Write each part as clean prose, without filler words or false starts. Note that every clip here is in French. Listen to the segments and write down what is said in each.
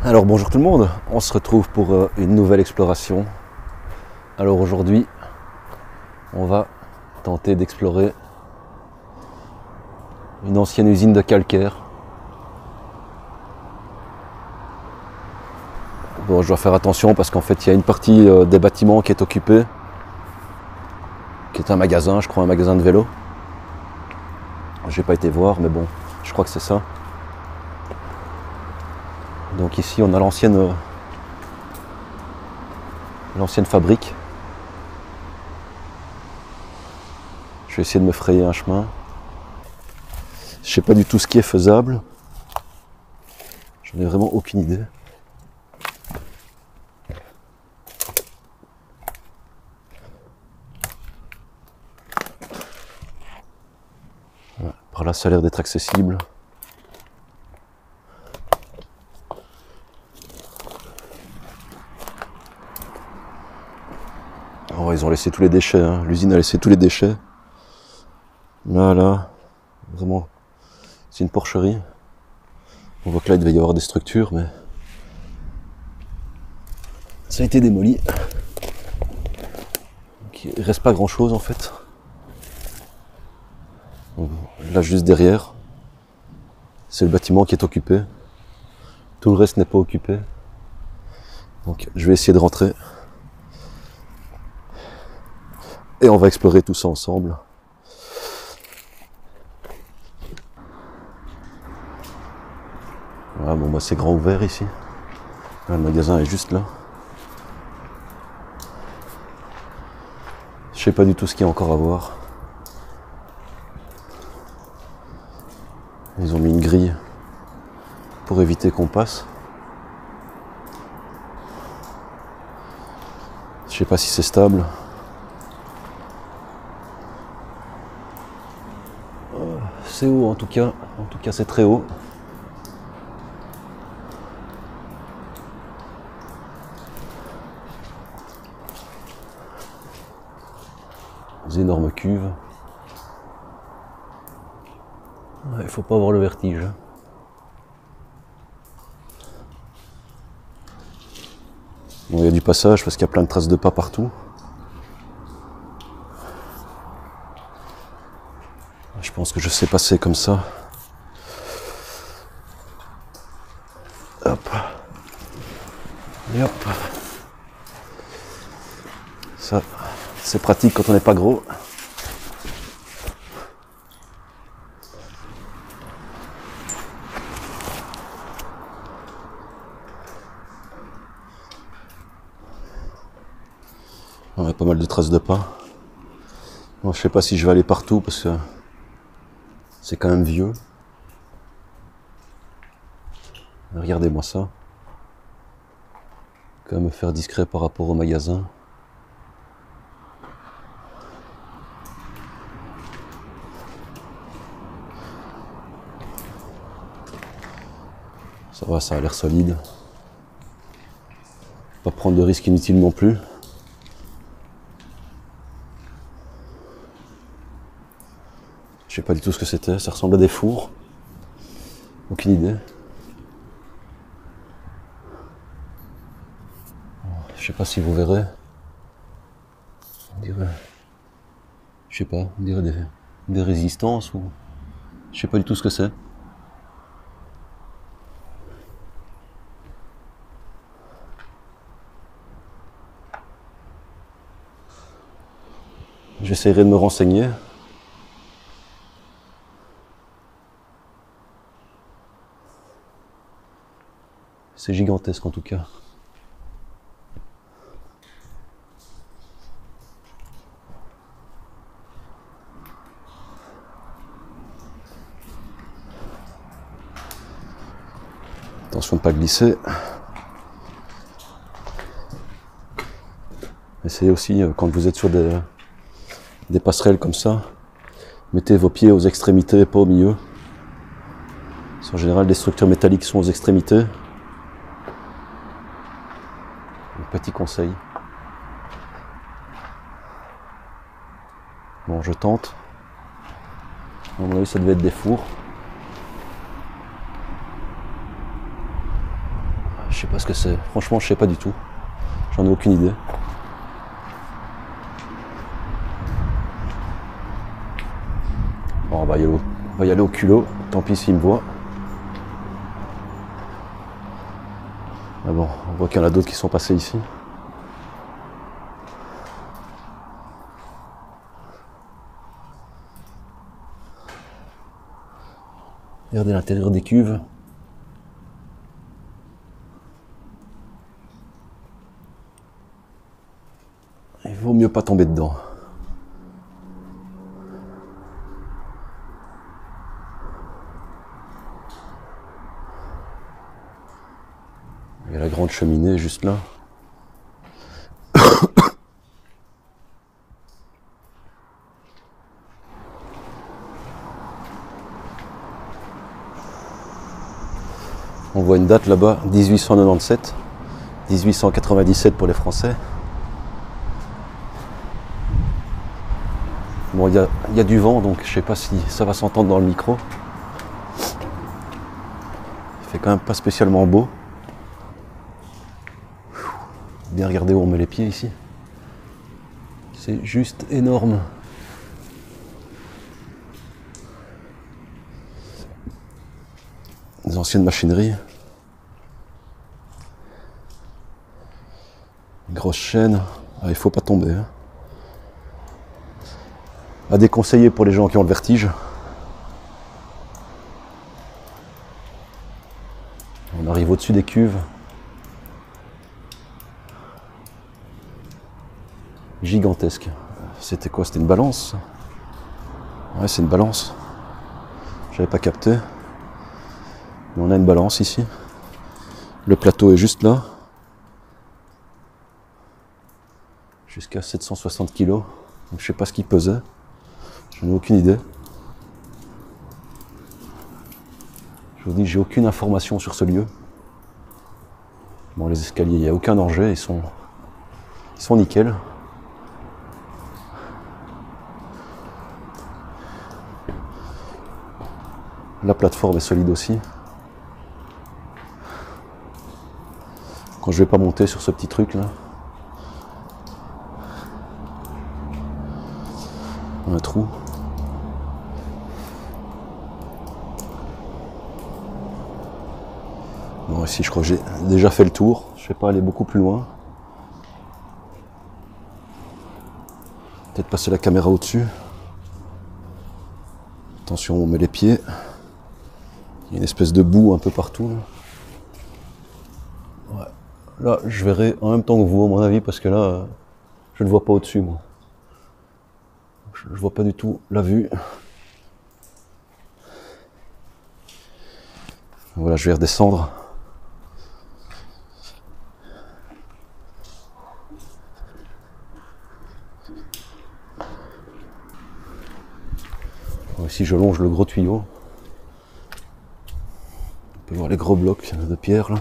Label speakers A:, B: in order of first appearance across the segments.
A: Alors bonjour tout le monde, on se retrouve pour une nouvelle exploration. Alors aujourd'hui, on va tenter d'explorer une ancienne usine de calcaire. Bon, je dois faire attention parce qu'en fait il y a une partie des bâtiments qui est occupée, qui est un magasin, je crois un magasin de vélo. J'ai pas été voir mais bon, je crois que c'est ça. Donc ici on a l'ancienne fabrique. Je vais essayer de me frayer un chemin. Je sais pas du tout ce qui est faisable. J'en ai vraiment aucune idée. Voilà, par là ça a l'air d'être accessible. Oh, ils ont laissé tous les déchets, hein. L'usine a laissé tous les déchets. Là, vraiment, c'est une porcherie. On voit que là, il devait y avoir des structures, mais ça a été démoli. Donc, il reste pas grand-chose, en fait. Donc, là, juste derrière, c'est le bâtiment qui est occupé. Tout le reste n'est pas occupé. Donc, je vais essayer de rentrer. Et on va explorer tout ça ensemble. Voilà, bon, bah, c'est grand ouvert ici. Là, le magasin est juste là. Je sais pas du tout ce qu'il y a encore à voir. Ils ont mis une grille pour éviter qu'on passe. Je sais pas si c'est stable. C'est haut en tout cas c'est très haut. Des énormes cuves. Il faut pas avoir le vertige. Bon, il y a du passage parce qu'il y a plein de traces de pas partout. Je pense que je sais passer comme ça. Hop. Et hop. Ça, c'est pratique quand on n'est pas gros. On a pas mal de traces de pas. Bon, je sais pas si je vais aller partout parce que c'est quand même vieux. Regardez-moi ça. Quand même me faire discret par rapport au magasin. Ça va, ça a l'air solide. Pas prendre de risques inutiles non plus. Je sais pas du tout ce que c'était, ça ressemble à des fours. Aucune idée. Je sais pas si vous verrez. On dirait, je sais pas, on dirait des résistances ou... Je sais pas du tout ce que c'est. J'essaierai de me renseigner. C'est gigantesque en tout cas. Attention de ne pas glisser. Essayez aussi, quand vous êtes sur des passerelles comme ça, mettez vos pieds aux extrémités et pas au milieu. En général, des structures métalliques sont aux extrémités. Un petit conseil. Bon, je tente. À mon avis, ça devait être des fours. Je sais pas ce que c'est. Franchement, je sais pas du tout. J'en ai aucune idée. Bon, on va y aller au culot. Tant pis s'il me voit. Mais bon, on voit qu'il y en a d'autres qui sont passés ici. Regardez l'intérieur des cuves. Il vaut mieux pas tomber dedans. Il y a la grande cheminée juste là. On voit une date là-bas, 1897, 1897 pour les Français. Bon, il y a du vent, donc je sais pas si ça va s'entendre dans le micro. Il fait quand même pas spécialement beau. Bien regarder où on met les pieds ici. C'est juste énorme. Des anciennes machineries. Une grosse chaîne. Ah, il faut pas tomber. Hein. À déconseiller pour les gens qui ont le vertige. On arrive au-dessus des cuves. Gigantesque. C'était quoi? C'était une balance? Ouais, c'est une balance. J'avais pas capté. Mais on a une balance ici. Le plateau est juste là. Jusqu'à 760 kg. Donc, je sais pas ce qu'il pesait. Je n'ai aucune idée. Je vous dis, j'ai aucune information sur ce lieu. Bon, les escaliers, il n'y a aucun danger. Ils sont nickel. La plateforme est solide aussi. Quand je vais pas monter sur ce petit truc là. Un trou. Bon, ici je crois que j'ai déjà fait le tour. Je vais pas aller beaucoup plus loin. Peut-être passer la caméra au-dessus. Attention, on met les pieds. Il y a une espèce de boue un peu partout. Là, ouais. Là je verrai en même temps que vous, à mon avis, parce que là, je ne vois pas au-dessus, moi. Je vois pas du tout la vue. Voilà, je vais redescendre. Bon, ici, je longe le gros tuyau. On peut voir les gros blocs de pierre là.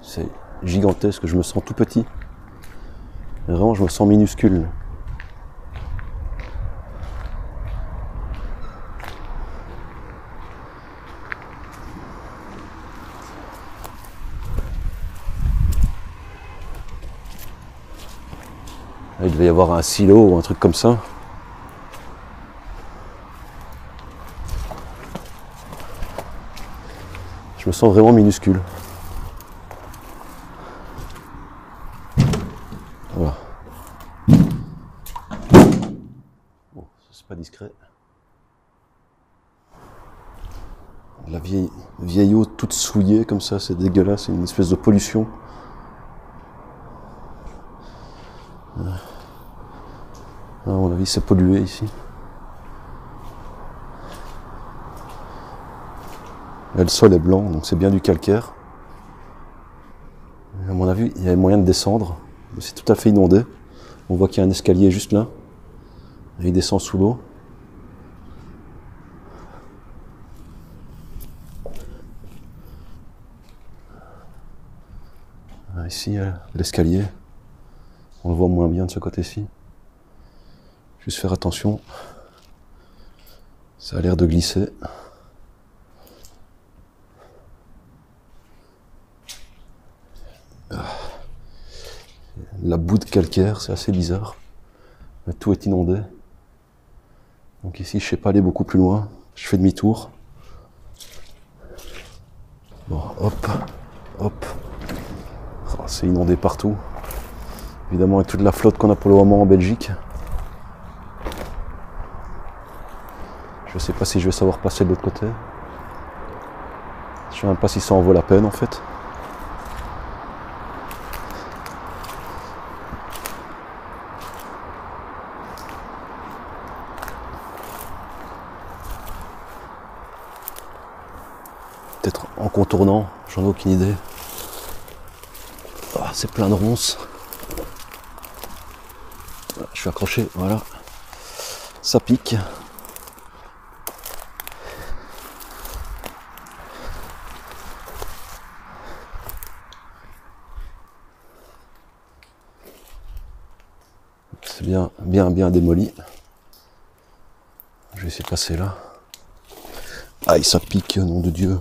A: C'est gigantesque, je me sens tout petit. Vraiment, je me sens minuscule. Là, il devait y avoir un silo ou un truc comme ça. Je me sens vraiment minuscule. Voilà. Bon, c'est pas discret. La vieille eau toute souillée comme ça, c'est dégueulasse, c'est une espèce de pollution. À mon avis, c'est pollué ici. Là, le sol est blanc, donc c'est bien du calcaire. À mon avis, il y a moyen de descendre. C'est tout à fait inondé. On voit qu'il y a un escalier juste là. Et il descend sous l'eau. Ici, l'escalier. On le voit moins bien de ce côté-ci. Juste faire attention. Ça a l'air de glisser. La boue de calcaire, c'est assez bizarre. Mais tout est inondé. Donc ici, je ne sais pas aller beaucoup plus loin. Je fais demi-tour. Bon, hop, hop. Oh, c'est inondé partout. Évidemment, avec toute la flotte qu'on a pour le moment en Belgique. Je ne sais pas si je vais savoir passer de l'autre côté. Je ne sais même pas si ça en vaut la peine en fait. Peut-être en contournant, j'en ai aucune idée. Oh, c'est plein de ronces. Je suis accroché, voilà. Ça pique. C'est bien démoli. Je vais essayer de passer là. Aïe, ça pique, nom de Dieu.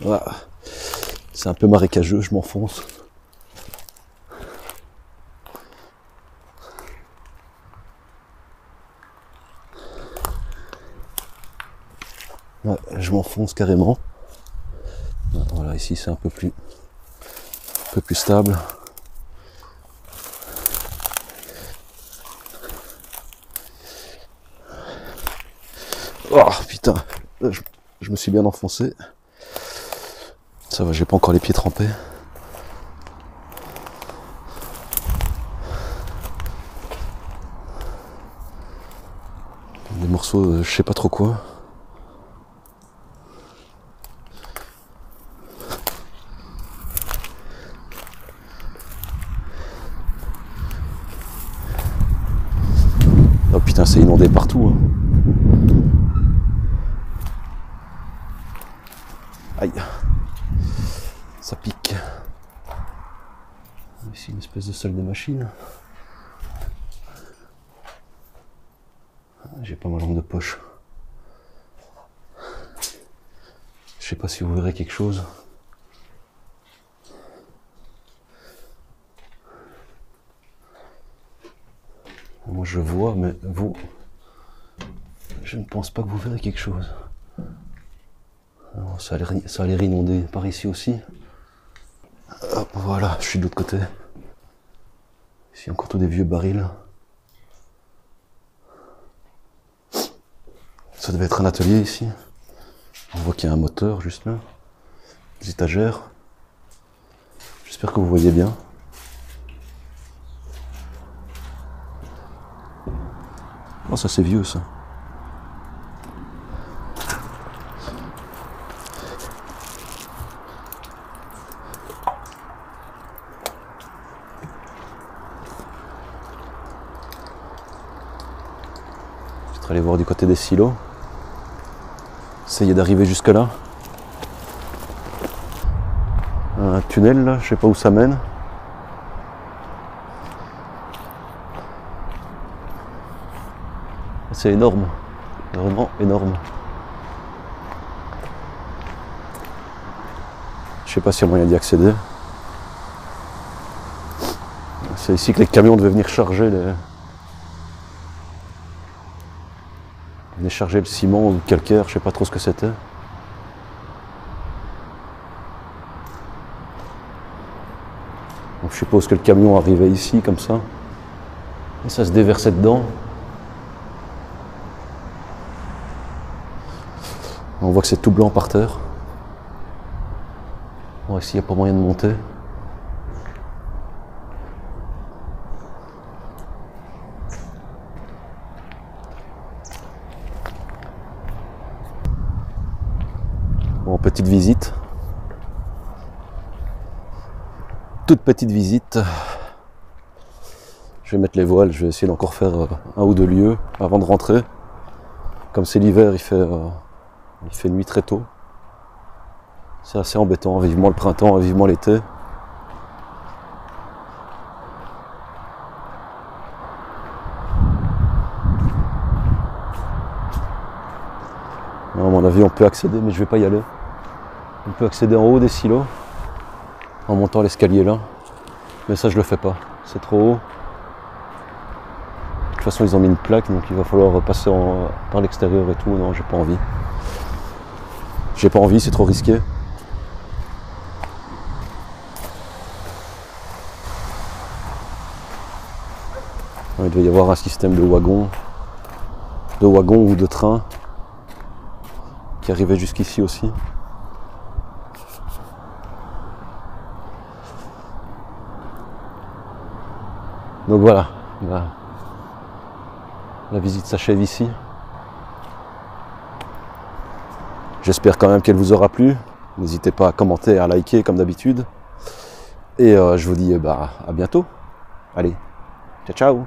A: Voilà. C'est un peu marécageux, je m'enfonce. Ouais, je m'enfonce carrément. Voilà, ici c'est un peu plus stable. Oh putain, je me suis bien enfoncé. Ça va, j'ai pas encore les pieds trempés. Des morceaux, je sais pas trop quoi. Oh putain, c'est inondé partout. Hein. Aïe. Ça pique. Ici une espèce de salle de machine. J'ai pas ma lampe de poche. Je sais pas si vous verrez quelque chose. Moi je vois, mais vous, je ne pense pas que vous verrez quelque chose. Alors, ça a l'air inondé par ici aussi. Hop, voilà, je suis de l'autre côté. Ici encore tous des vieux barils. Ça devait être un atelier ici. On voit qu'il y a un moteur juste là. Des étagères. J'espère que vous voyez bien. Oh, ça c'est vieux ça. Je vais aller voir du côté des silos. Essayer d'arriver jusque là. Un tunnel là, je sais pas où ça mène. C'est énorme, vraiment énorme. Je sais pas s'il y a moyen d'y accéder. C'est ici que les camions devaient venir charger le ciment ou le calcaire, je sais pas trop ce que c'était. Donc je suppose que le camion arrivait ici comme ça. Et ça se déversait dedans. On voit que c'est tout blanc par terre. Bon, ici, il n'y a pas moyen de monter. Bon, petite visite. Toute petite visite. Je vais mettre les voiles, je vais essayer d'encore faire un ou deux lieues avant de rentrer. Comme c'est l'hiver, il fait nuit très tôt. C'est assez embêtant, vivement le printemps, vivement l'été. À mon avis, on peut accéder, mais je vais pas y aller. On peut accéder en haut des silos, en montant l'escalier là. Mais ça, je le fais pas. C'est trop haut. De toute façon, ils ont mis une plaque, donc il va falloir passer par l'extérieur et tout. Non, j'ai pas envie. J'ai pas envie, c'est trop risqué. Il devait y avoir un système de wagon ou de train qui arrivait jusqu'ici aussi. Donc voilà, la visite s'achève ici. J'espère quand même qu'elle vous aura plu. N'hésitez pas à commenter et à liker comme d'habitude. Et je vous dis à bientôt. Allez, ciao ciao.